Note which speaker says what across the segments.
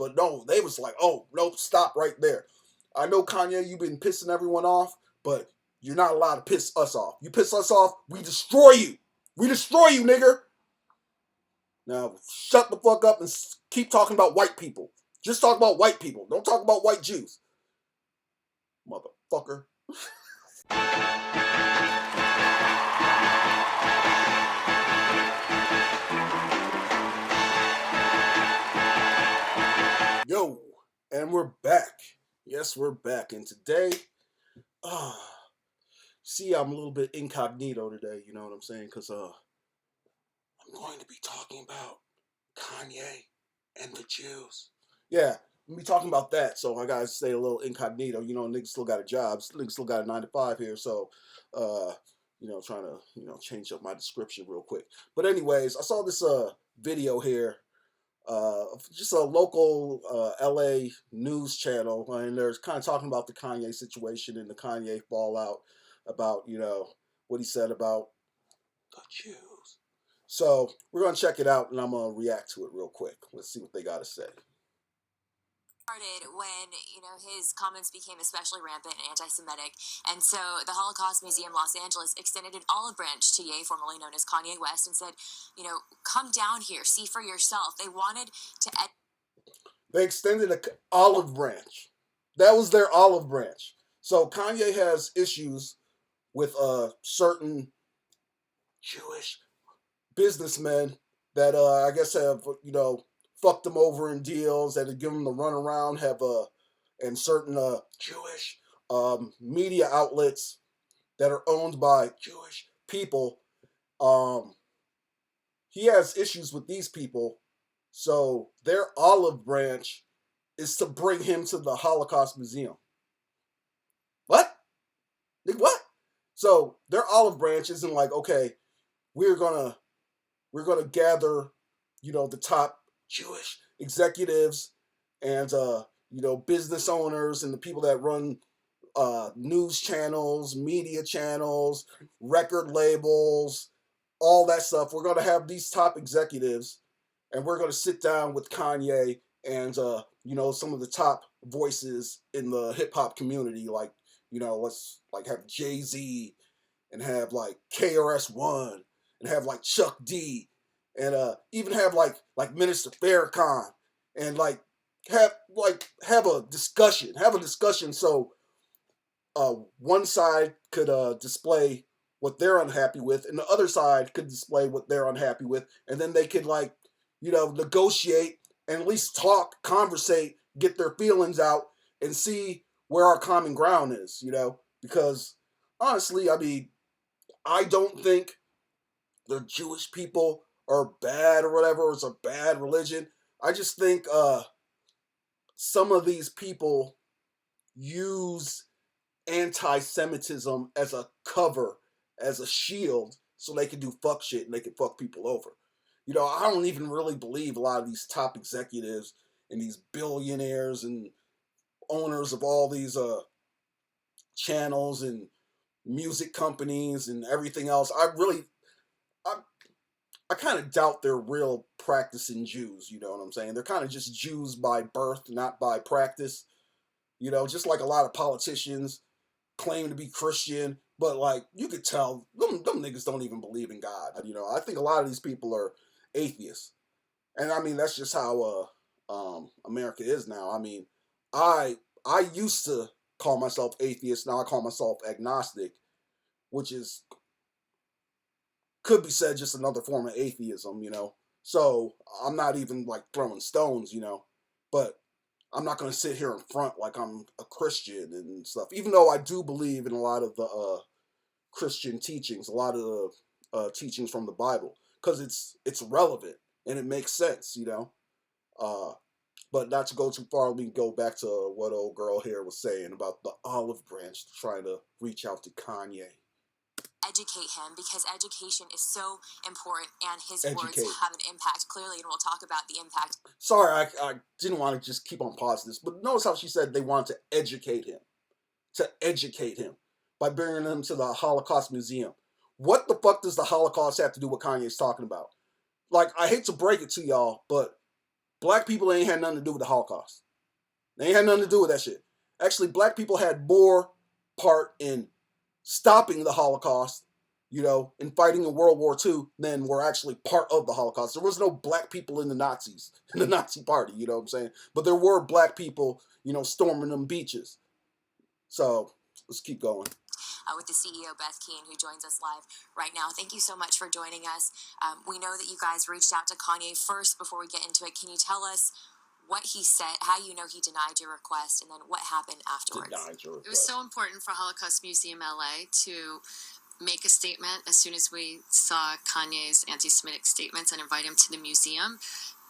Speaker 1: But no, they was like, oh, nope, stop right there. I know, Kanye, you've been pissing everyone off, but you're not allowed to piss us off. You piss us off, we destroy you. We destroy you, nigger. Now, shut the fuck up and keep talking about white people. Just talk about white people. Don't talk about white Jews. Motherfucker. Yo, and we're back. Yes, we're back. And today, see, I'm a little bit incognito today, you know what I'm saying? Because I'm going to be talking about Kanye and the Jews. Yeah, I'm be talking about that, so I gotta stay a little incognito. You know, niggas still got a job, niggas still got a 9 to 5 here, so trying to change up my description real quick. But anyways, I saw this video here, just a local LA news channel, and they're kind of talking about the Kanye situation and the Kanye fallout about what he said about the Jews. So we're gonna check it out, and I'm gonna react to it real quick. Let's see what they gotta say.
Speaker 2: Started when his comments became especially rampant and anti-Semitic, and so the Holocaust Museum Los Angeles extended an olive branch to Ye, formerly known as Kanye West, and said, come down here, see for yourself. They wanted to.
Speaker 1: They extended an olive branch. That was their olive branch. So Kanye has issues with certain Jewish businessmen that I guess have fucked them over in deals, that have given them the runaround, and certain Jewish media outlets that are owned by Jewish people. He has issues with these people, so their olive branch is to bring him to the Holocaust Museum. What? What? So their olive branch isn't like, okay, we're gonna gather, the top Jewish executives and business owners and the people that run news channels, media channels, record labels, all that stuff. We're gonna have these top executives, and we're gonna sit down with Kanye and some of the top voices in the hip hop community, like let's like have Jay-Z and have like KRS-One and have like Chuck D and even have like Minister Farrakhan and have a discussion so one side could display what they're unhappy with, and the other side could display what they're unhappy with, and then they could negotiate and at least talk, conversate, get their feelings out, and see where our common ground is, because honestly, I mean, I don't think the Jewish people are bad or whatever, or it's a bad religion. I just think some of these people use anti-Semitism as a cover, as a shield, so they can do fuck shit and they can fuck people over. I don't even really believe a lot of these top executives and these billionaires and owners of all these channels and music companies and everything else. I kind of doubt they're real practicing Jews, you know what I'm saying? They're kind of just Jews by birth, not by practice. Just like a lot of politicians claim to be Christian, but like you could tell them niggas don't even believe in God. I think a lot of these people are atheists. And I mean that's just how America is now. I mean, I used to call myself atheist, now I call myself agnostic, which is could be said just another form of atheism, So I'm not even like throwing stones, but I'm not going to sit here in front like I'm a Christian and stuff, even though I do believe in a lot of the Christian teachings, a lot of the teachings from the Bible, because it's relevant and it makes sense, But not to go too far, let me go back to what old girl here was saying about the olive branch trying to reach out to Kanye.
Speaker 2: Educate him, because education is so important, and his words have an impact, clearly, and we'll talk about the impact.
Speaker 1: Sorry, I didn't want to just keep on pausing this, but notice how she said they wanted to educate him by bringing him to the Holocaust Museum. What the fuck does the Holocaust have to do with Kanye's talking about? Like, I hate to break it to y'all, but black people ain't had nothing to do with the Holocaust. They ain't had nothing to do with that shit. Actually, black people had more part in stopping the Holocaust, in fighting in World War II than were actually part of the Holocaust. There was no black people in the Nazis, in the Nazi party, you know what I'm saying? But there were black people, storming them beaches. So let's keep going.
Speaker 2: With the CEO, Beth Keane, who joins us live right now. Thank you so much for joining us. We know that you guys reached out to Kanye first before we get into it. Can you tell us what he said, how you know he denied your request, and then what happened afterwards?
Speaker 3: It was so important for Holocaust Museum LA to make a statement as soon as we saw Kanye's anti-Semitic statements and invite him to the museum.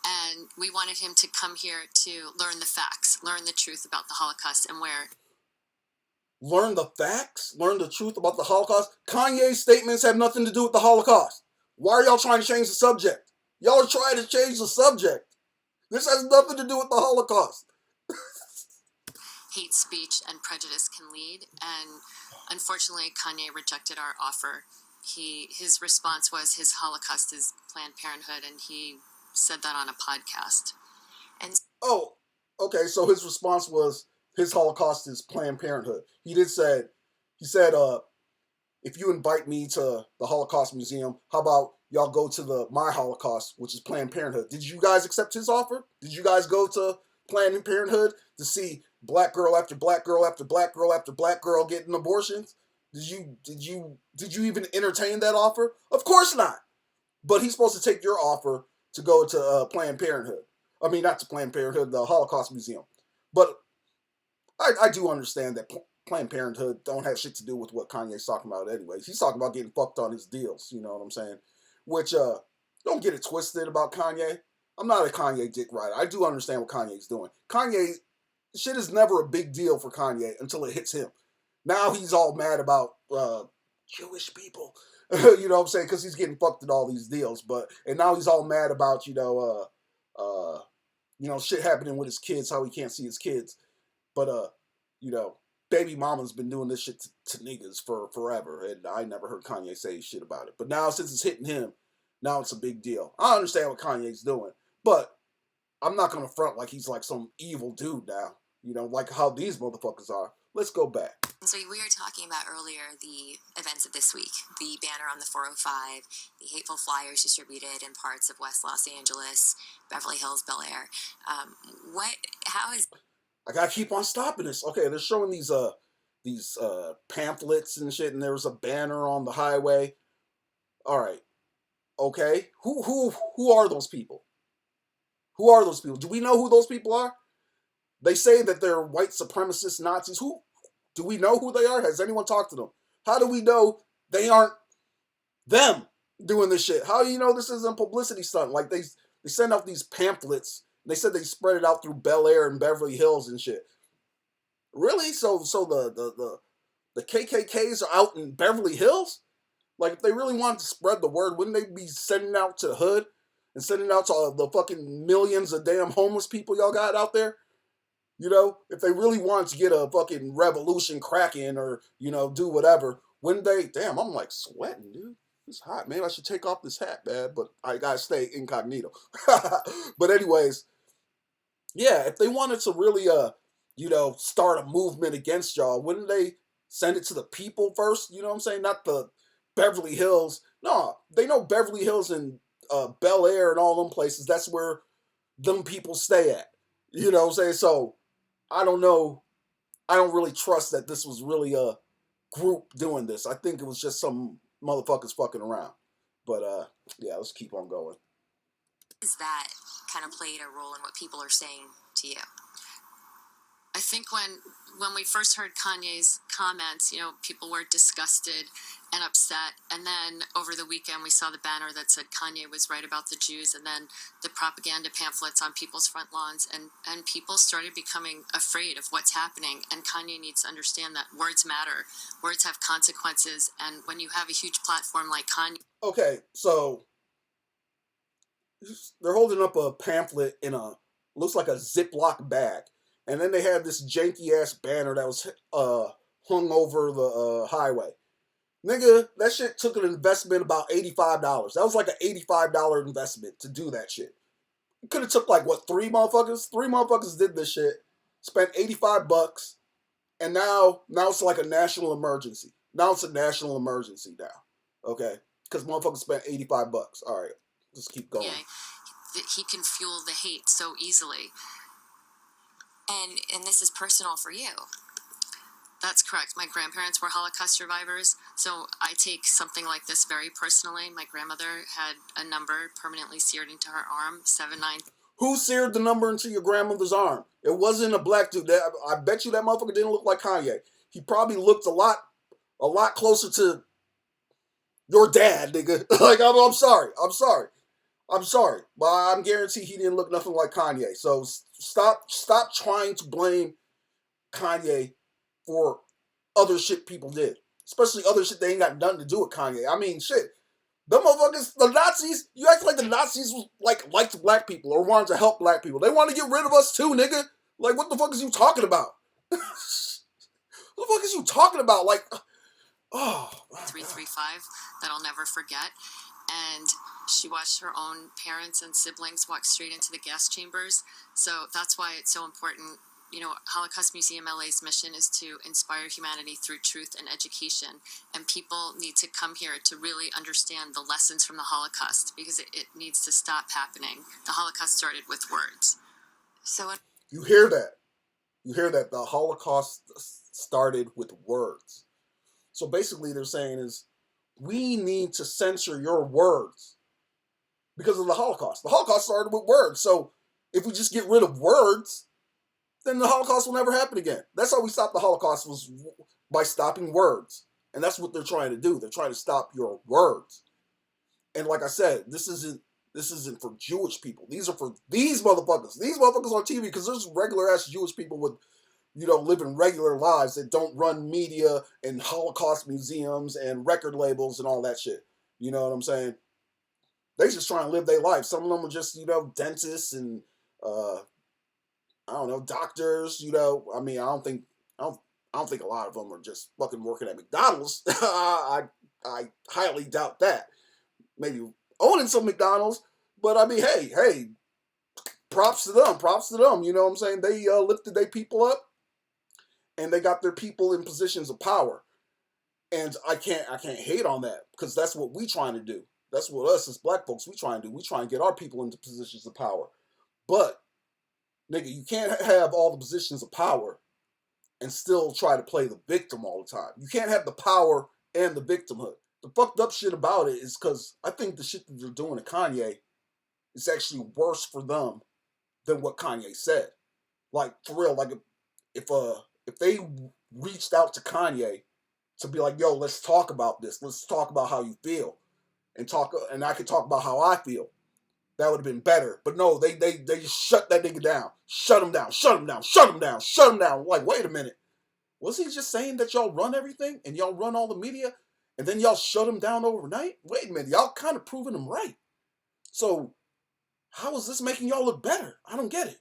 Speaker 3: And we wanted him to come here to learn the facts, learn the truth about the Holocaust and where...
Speaker 1: Learn the facts? Learn the truth about the Holocaust? Kanye's statements have nothing to do with the Holocaust. Why are y'all trying to change the subject? Y'all are trying to change the subject. This has nothing to do with the Holocaust.
Speaker 3: Hate speech and prejudice can lead, and unfortunately, Kanye rejected our offer. His response was his Holocaust is Planned Parenthood, and he said that on a podcast.
Speaker 2: And
Speaker 1: oh, okay. So his response was his Holocaust is Planned Parenthood. He said, if you invite me to the Holocaust Museum, how about y'all go to my Holocaust, which is Planned Parenthood? Did you guys accept his offer? Did you guys go to Planned Parenthood to see black girl after black girl after black girl after black girl getting abortions? Did you even entertain that offer? Of course not. But he's supposed to take your offer to go to Planned Parenthood. I mean, not to Planned Parenthood, the Holocaust Museum. But I do understand that Planned Parenthood don't have shit to do with what Kanye's talking about anyways. He's talking about getting fucked on his deals, you know what I'm saying? Which, don't get it twisted about Kanye. I'm not a Kanye dick rider. I do understand what Kanye's doing. Kanye, shit is never a big deal for Kanye until it hits him. Now he's all mad about Jewish people. You know what I'm saying? Because he's getting fucked in all these deals. And now he's all mad about, shit happening with his kids, how he can't see his kids. But, baby mama's been doing this shit to niggas for forever. And I never heard Kanye say shit about it. But now since it's hitting him, now it's a big deal. I understand what Kanye's doing. But I'm not going to front like he's like some evil dude now. Like how these motherfuckers are. Let's go back.
Speaker 2: So we were talking about earlier the events of this week, the banner on the 405, the hateful flyers distributed in parts of West Los Angeles, Beverly Hills, Bel Air. How is...
Speaker 1: I gotta keep on stopping this. Okay, they're showing these pamphlets and shit, and there was a banner on the highway. All right, okay. Who are those people? Who are those people? Do we know who those people are? They say that they're white supremacist Nazis. Who? Do we know who they are? Has anyone talked to them? How do we know they aren't them doing this shit? How do you know this isn't a publicity stunt? Like they send out these pamphlets. They said they spread it out through Bel Air and Beverly Hills and shit. Really? So the KKKs are out in Beverly Hills? Like if they really wanted to spread the word, wouldn't they be sending out to the hood and sending out to the fucking millions of damn homeless people y'all got out there? If they really wanted to get a fucking revolution cracking or, do whatever, wouldn't they? Damn, I'm like sweating, dude. It's hot, man. I should take off this hat, man, but I gotta stay incognito. But anyways, yeah, if they wanted to really, start a movement against y'all, wouldn't they send it to the people first? You know what I'm saying? Not the Beverly Hills. No, they know Beverly Hills and Bel Air and all them places. That's where them people stay at. You know what I'm saying? So, I don't know. I don't really trust that this was really a group doing this. I think it was just some motherfuckers fucking around. But, yeah, let's keep on going.
Speaker 2: Is that kind of played a role in what people are saying to you?
Speaker 3: I think when we first heard Kanye's comments, people were disgusted and upset. And then over the weekend, we saw the banner that said Kanye was right about the Jews, and then the propaganda pamphlets on people's front lawns. And people started becoming afraid of what's happening. And Kanye needs to understand that words matter. Words have consequences. And when you have a huge platform like Kanye...
Speaker 1: Okay, so they're holding up a pamphlet in looks like a Ziploc bag. And then they had this janky-ass banner that was hung over the highway. Nigga, that shit took an investment about $85. That was like an $85 investment to do that shit. It could have took like what, 3 motherfuckers? 3 motherfuckers did this shit, spent $85, and now it's like a national emergency. Now it's a national emergency now. Okay? Because motherfuckers spent $85. All right, let's keep going.
Speaker 3: Yeah, he can fuel the hate so easily.
Speaker 2: And this is personal for you.
Speaker 3: That's correct. My grandparents were Holocaust survivors, so I take something like this very personally. My grandmother had a number permanently seared into her arm, 79.
Speaker 1: Who seared the number into your grandmother's arm? It wasn't a black dude. I bet you that motherfucker didn't look like Kanye. He probably looked a lot closer to your dad, nigga. Like, I'm sorry, but I'm guaranteed he didn't look nothing like Kanye. So stop trying to blame Kanye for other shit people did, especially other shit that ain't got nothing to do with Kanye. I mean, shit. Them motherfuckers, the Nazis, you act like the Nazis liked black people or wanted to help black people. They want to get rid of us too, nigga. Like, what the fuck is you talking about? What the fuck is you talking about? Like, oh.
Speaker 3: 335 that I'll never forget. And she watched her own parents and siblings walk straight into the gas chambers. So that's why it's so important. You know, Holocaust Museum LA's mission is to inspire humanity through truth and education. And people need to come here to really understand the lessons from the Holocaust, because it needs to stop happening. The Holocaust started with words.
Speaker 2: So
Speaker 1: you hear that? You hear that? The Holocaust started with words. So basically they're saying is, we need to censor your words because of the Holocaust. The Holocaust started with words. So if we just get rid of words, then the Holocaust will never happen again. That's how we stopped the Holocaust, was by stopping words. And that's what they're trying to do. They're trying to stop your words. And like I said, this isn't for Jewish people. These are for these motherfuckers. These motherfuckers on TV, because there's regular ass Jewish people with, living regular lives that don't run media and Holocaust museums and record labels and all that shit. You know what I'm saying? They just trying to live their life. Some of them are just, dentists and I don't know, doctors, I mean, I don't think a lot of them are just fucking working at McDonald's. I highly doubt that. Maybe owning some McDonald's, but I mean, hey, props to them. You know what I'm saying? They lifted their people up, and they got their people in positions of power. And I can't hate on that, because that's what we trying to do. That's what us as black folks we trying to do. We try and get our people into positions of power. But nigga, you can't have all the positions of power and still try to play the victim all the time. You can't have the power and the victimhood. The fucked up shit about it is because I think the shit that they're doing to Kanye is actually worse for them than what Kanye said. Like, for real, like if they reached out to Kanye to be like, yo, let's talk about this. Let's talk about how you feel. And I could talk about how I feel. That would have been better. But no, they just shut that nigga down. Shut him down. Like, wait a minute. Was he just saying that y'all run everything and y'all run all the media and then y'all shut him down overnight? Wait a minute. Y'all kind of proving him right. So how is this making y'all look better? I don't get it.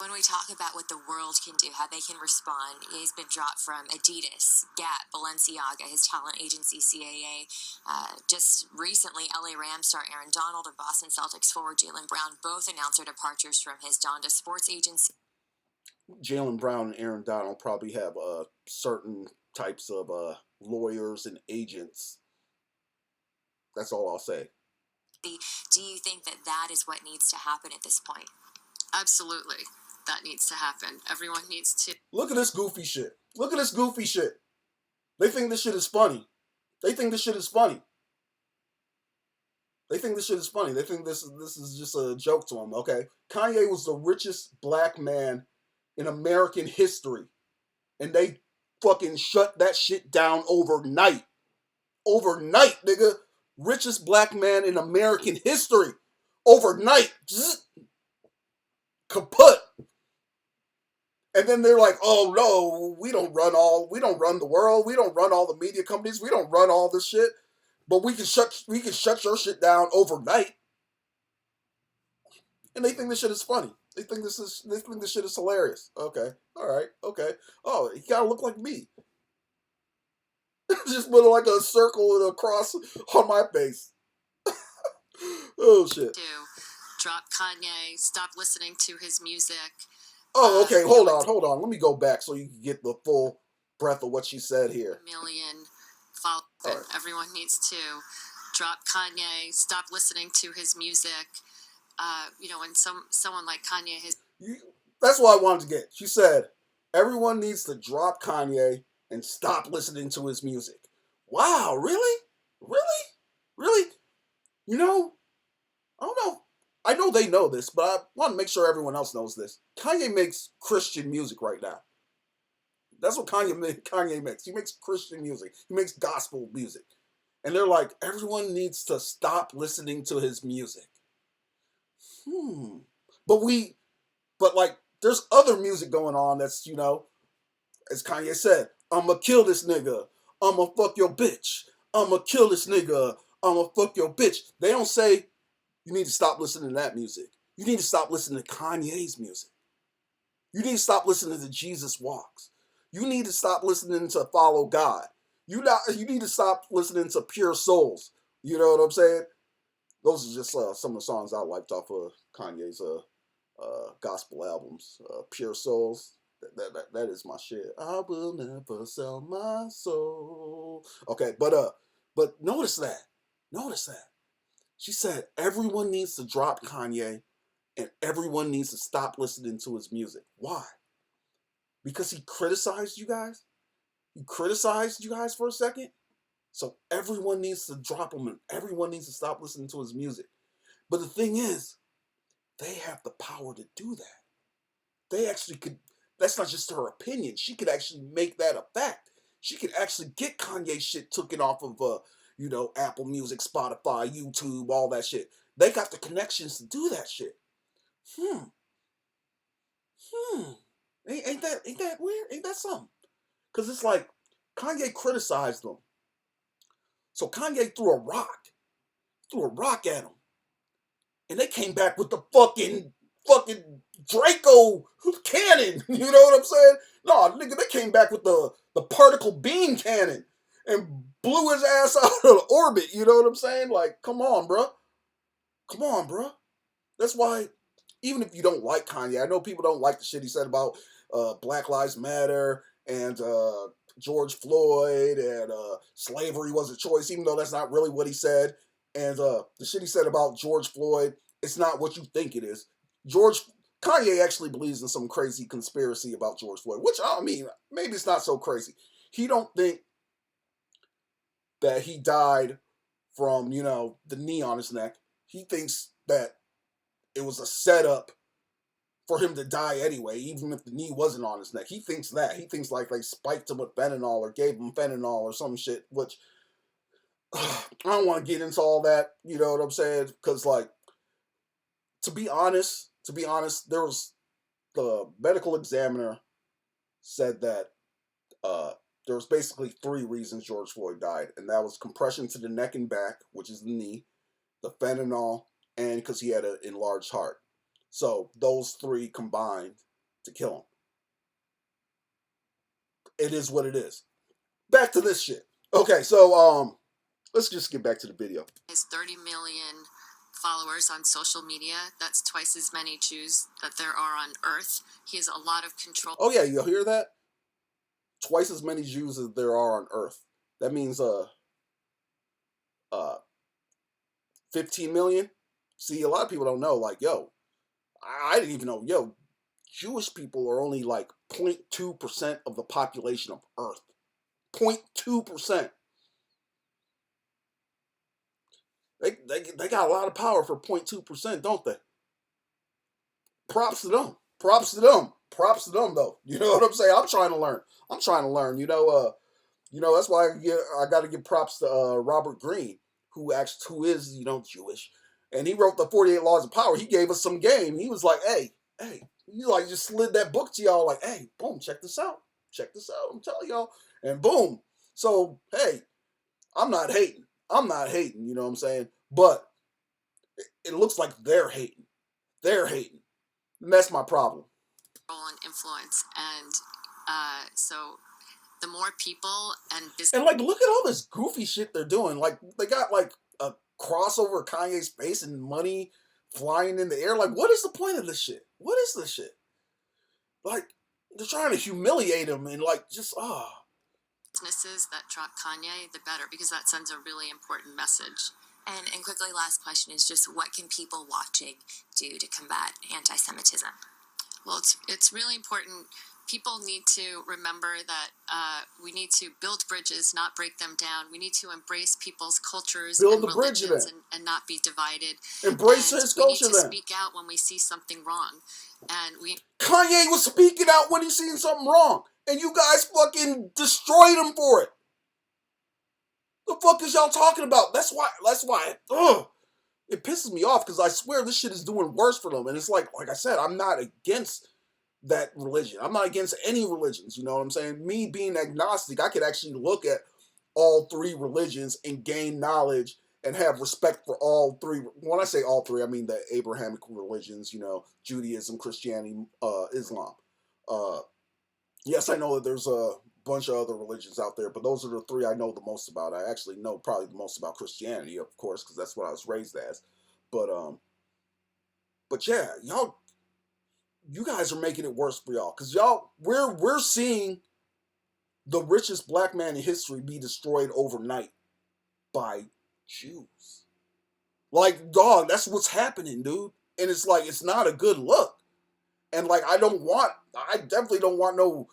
Speaker 2: when we talk about what the world can do, how they can respond, he's been dropped from Adidas, Gap, Balenciaga, his talent agency CAA. Just recently, LA Rams star Aaron Donald and Boston Celtics forward Jaylen Brown both announced their departures from his Donda Sports Agency.
Speaker 1: Jaylen Brown and Aaron Donald probably have certain types of lawyers and agents. That's all I'll say.
Speaker 2: Do you think that that is what needs to happen at this point?
Speaker 3: Absolutely. That needs to happen. Everyone needs to.
Speaker 1: Look at this goofy shit. They think this shit is funny. They think this is just a joke to them, okay? Kanye was the richest black man in American history. And they fucking shut that shit down overnight. Overnight, nigga. Richest black man in American history. Overnight. Kaput. And then they're like, oh no, we don't run the world, we don't run all the media companies, we don't run all this shit, but we can shut your shit down overnight. And they think this shit is funny. They think this shit is hilarious. Okay. Alright, okay. Oh, he gotta look like me. Just put like a circle and a cross on my face. Oh shit.
Speaker 3: drop Kanye, stop listening to his music.
Speaker 1: Oh, okay, hold on. Let me go back so you can get the full breadth of what she said here.
Speaker 3: Million followers. Right. Everyone needs to drop Kanye, stop listening to his music. When someone like Kanye has...
Speaker 1: That's what I wanted to get. She said, everyone needs to drop Kanye and stop listening to his music. Wow, really? Really? Really? You know, I don't know. I know they know this, but I want to make sure everyone else knows this. Kanye makes Christian music right now. That's what Kanye makes. He makes Christian music. He makes gospel music. And they're like, everyone needs to stop listening to his music. But like, there's other music going on that's, as Kanye said, I'ma kill this nigga. I'ma fuck your bitch. I'ma kill this nigga. I'ma fuck your bitch. They don't say, you need to stop listening to that music. You need to stop listening to Kanye's music. You need to stop listening to Jesus Walks. You need to stop listening to Follow God. You need to stop listening to Pure Souls. You know what I'm saying? Those are just some of the songs I liked off of Kanye's gospel albums. Pure Souls. That is my shit. I will never sell my soul. Okay, but notice that. She said everyone needs to drop Kanye and everyone needs to stop listening to his music. Why? Because he criticized you guys? He criticized you guys for a second? So everyone needs to drop him and everyone needs to stop listening to his music. But the thing is, they have the power to do that. They actually could, that's not just her opinion. She could actually make that a fact. She could actually get Kanye shit taken off of, Apple Music, Spotify, YouTube, all that shit. They got the connections to do that shit. Ain't that weird? Ain't that something? Because it's like, Kanye criticized them. So Kanye threw a rock at him. And they came back with the fucking Draco cannon. You know what I'm saying? No, nigga, they came back with the particle beam cannon and blew his ass out of orbit. You know what I'm saying? Like, come on, bro. That's why, even if you don't like Kanye, I know people don't like the shit he said about Black Lives Matter and George Floyd and slavery was a choice, even though that's not really what he said. And the shit he said about George Floyd, it's not what you think it is. Kanye actually believes in some crazy conspiracy about George Floyd, which, I mean, maybe it's not so crazy. He don't think that he died from, the knee on his neck. He thinks that it was a setup for him to die anyway, even if the knee wasn't on his neck. He thinks that. He thinks like they spiked him with fentanyl or gave him fentanyl or some shit, which I don't want to get into all that, you know what I'm saying? Because, like, to be honest, there was the medical examiner said that there was basically 3 reasons George Floyd died, and that was compression to the neck and back, which is the knee, the fentanyl, and because he had an enlarged heart. So those 3 combined to kill him. It is what it is. Back to this shit. Okay, so let's just get back to the video.
Speaker 3: His 30 million followers on social media. That's twice as many Jews that there are on Earth. He has a lot of control.
Speaker 1: Oh yeah, you hear that? Twice as many Jews as there are on Earth. That means 15 million. See, a lot of people don't know. Like, yo, I didn't even know. Yo, Jewish people are only like 0.2% of the population of Earth. 0.2%. They got a lot of power for 0.2%, don't they? Props to them. Though. You know what I'm saying? I'm trying to learn. That's why I got to give props to Robert Greene, who is Jewish, and he wrote the 48 Laws of Power. He gave us some game. He was like, hey, he like just slid that book to y'all, like, hey, boom, check this out. I'm telling y'all, and boom. So hey, I'm not hating. You know what I'm saying? But it looks like they're hating. And that's my problem.
Speaker 3: And influence, and so the more people and business.
Speaker 1: And like, look at all this goofy shit they're doing. Like, they got like a crossover of Kanye's face and money flying in the air. Like, what is the point of this shit? What is this shit? Like, they're trying to humiliate him and like just
Speaker 3: businesses that drop Kanye, the better, because that sends a really important message.
Speaker 2: And quickly, last question is just what can people watching do to combat anti-Semitism?
Speaker 3: Well, it's really important. People need to remember that we need to build bridges, not break them down. We need to embrace people's cultures
Speaker 1: build
Speaker 3: and
Speaker 1: the bridge
Speaker 3: religions
Speaker 1: then.
Speaker 3: and not be divided.
Speaker 1: Embrace
Speaker 3: And
Speaker 1: his
Speaker 3: we need
Speaker 1: culture
Speaker 3: to
Speaker 1: then.
Speaker 3: speak out when we see something wrong. And
Speaker 1: Kanye was speaking out when he seen something wrong, and you guys fucking destroyed him for it. The fuck is y'all talking about? That's why. It pisses me off because I swear this shit is doing worse for them. And it's like I said, I'm not against that religion. I'm not against any religions. You know what I'm saying? Me being agnostic, I could actually look at all three religions and gain knowledge and have respect for all three. When I say all three, I mean the Abrahamic religions, you know, Judaism, Christianity, Islam. Yes, I know that there's a bunch of other religions out there, but those are the three I know the most about. I actually know probably the most about Christianity, of course, because that's what I was raised as. But yeah, you guys are making it worse for y'all, because we're seeing the richest black man in history be destroyed overnight by Jews. Like, dog, that's what's happening, dude. And it's like, it's not a good look. And like, I definitely don't want no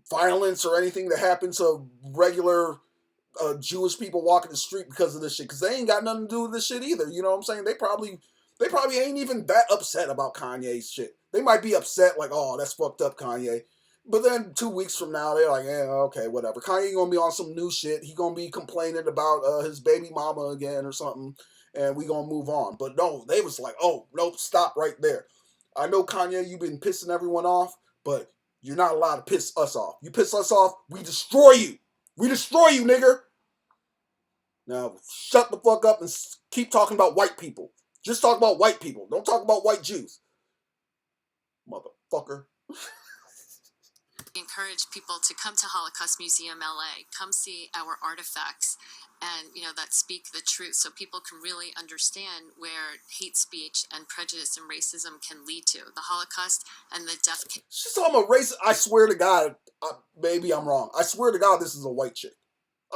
Speaker 1: violence or anything to happen to regular Jewish people walking the street because of this shit. Because they ain't got nothing to do with this shit either. You know what I'm saying? They probably ain't even that upset about Kanye's shit. They might be upset like, oh, that's fucked up, Kanye. But then 2 weeks from now, they're like, yeah, okay, whatever. Kanye gonna be on some new shit. He gonna be complaining about his baby mama again or something, and we gonna move on. But no, they was like, oh, nope, stop right there. I know, Kanye, you've been pissing everyone off, but you're not allowed to piss us off. You piss us off, we destroy you. We destroy you, nigger. Now, shut the fuck up and keep talking about white people. Just talk about white people. Don't talk about white Jews. Motherfucker.
Speaker 3: encourage people to come to Holocaust Museum LA, come see our artifacts, and that speak the truth, so people can really understand where hate speech and prejudice and racism can lead to. The Holocaust and the death.
Speaker 1: She's talking about race. I swear to God, maybe I'm wrong. I swear to God, this is a white chick.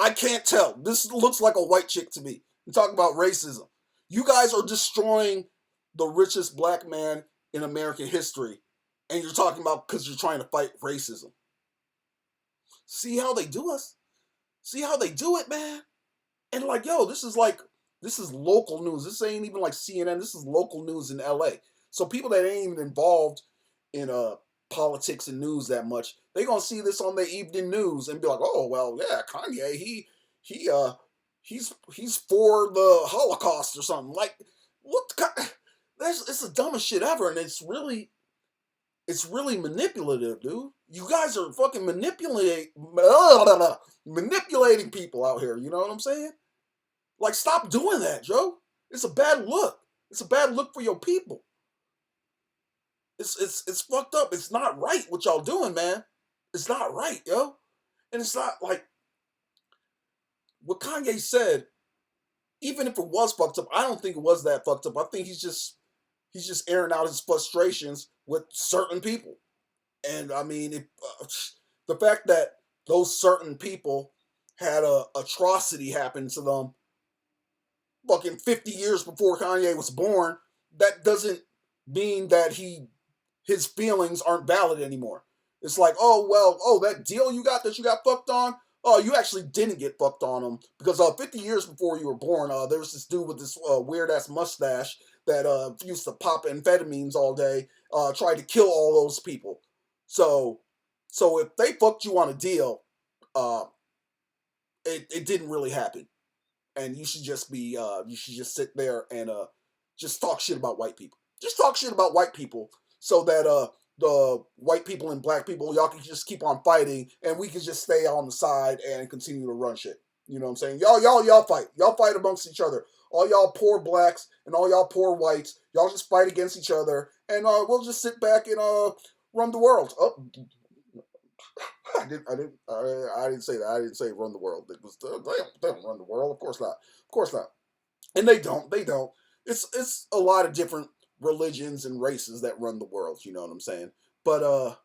Speaker 1: I can't tell. This looks like a white chick to me. I'm talking about racism. You guys are destroying the richest black man in American history, and you're talking about because you're trying to fight racism. See how they do us? See how they do it, man? And like, yo, this is local news. This ain't even like CNN. This is local news in LA. So people that ain't even involved in politics and news that much, they gonna see this on the evening news and be like, oh well, yeah, Kanye, he's for the Holocaust or something. Like, what? It's the dumbest shit ever, and it's really manipulative, dude. You guys are fucking manipulating people out here. You know what I'm saying? Like, stop doing that, Joe. It's a bad look. It's a bad look for your people. It's fucked up. It's not right what y'all doing, man. It's not right, yo. And it's not like what Kanye said. Even if it was fucked up, I don't think it was that fucked up. I think he's just airing out his frustrations with certain people. And I mean, the fact that those certain people had a atrocity happen to them fucking 50 years before Kanye was born, that doesn't mean that his feelings aren't valid anymore. It's like, that deal you got fucked on, oh, you actually didn't get fucked on them because 50 years before you were born, there was this dude with this weird ass mustache that used to pop amphetamines all day, tried to kill all those people. So if they fucked you on a deal, it didn't really happen, and you should just sit there and just talk shit about white people. Just talk shit about white people so that the white people and black people, y'all can just keep on fighting, and we can just stay on the side and continue to run shit. You know what I'm saying? Y'all fight. Y'all fight amongst each other. All y'all poor blacks and all y'all poor whites, y'all just fight against each other, and we'll just sit back and run the world. Oh, I didn't say that. I didn't say run the world. It was they don't run the world. Of course not. Of course not. And they don't. They don't. It's a lot of different religions and races that run the world. You know what I'm saying? But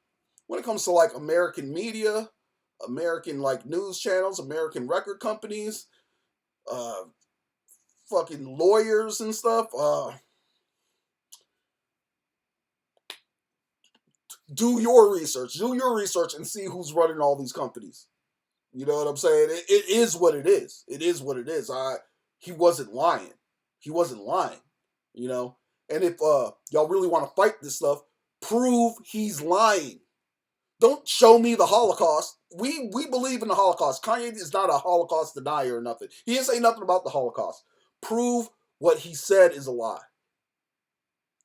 Speaker 1: when it comes to like American media, American like news channels, American record companies, uh, fucking lawyers and stuff, do your research. Do your research and see who's running all these companies. You know what I'm saying? It is what it is. It is what it is. He wasn't lying. He wasn't lying. You know? And if y'all really want to fight this stuff, prove he's lying. Don't show me the Holocaust. We believe in the Holocaust. Kanye is not a Holocaust denier or nothing. He didn't say nothing about the Holocaust. Prove what he said is a lie.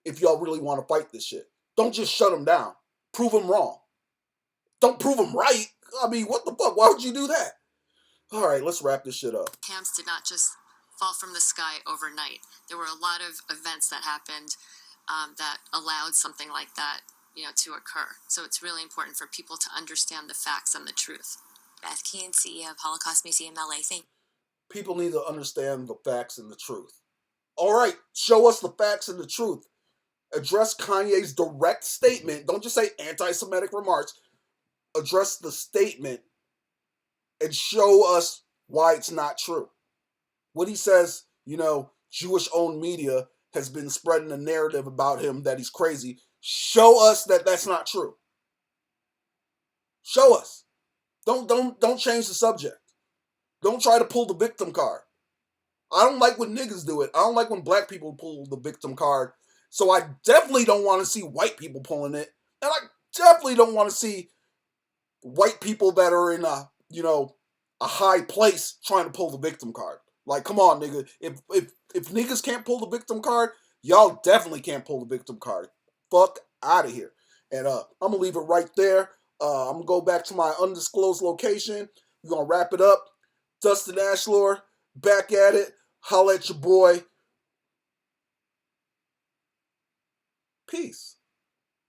Speaker 1: If y'all really want to fight this shit, don't just shut him down. Prove him wrong. Don't prove him right. I mean, what the fuck? Why would you do that? All right, let's wrap this shit up.
Speaker 3: Camps did not just fall from the sky overnight. There were a lot of events that happened that allowed something like that, to occur. So it's really important for people to understand the facts and the truth.
Speaker 2: Beth Keane, CEO of Holocaust Museum LA. Thank
Speaker 1: People need to understand the facts and the truth. All right, show us the facts and the truth. Address Kanye's direct statement. Don't just say anti-Semitic remarks. Address the statement and show us why it's not true. What he says, Jewish-owned media has been spreading a narrative about him that he's crazy. Show us that that's not true. Show us. Don't change the subject. Don't try to pull the victim card. I don't like when niggas do it. I don't like when black people pull the victim card. So I definitely don't want to see white people pulling it. And I definitely don't want to see white people that are in a high place trying to pull the victim card. Like, come on, nigga. If niggas can't pull the victim card, y'all definitely can't pull the victim card. Fuck out of here. And I'm gonna leave it right there. I'm gonna go back to my undisclosed location. We're gonna wrap it up. Dustin Ashlor, back at it. Holla at your boy. Peace.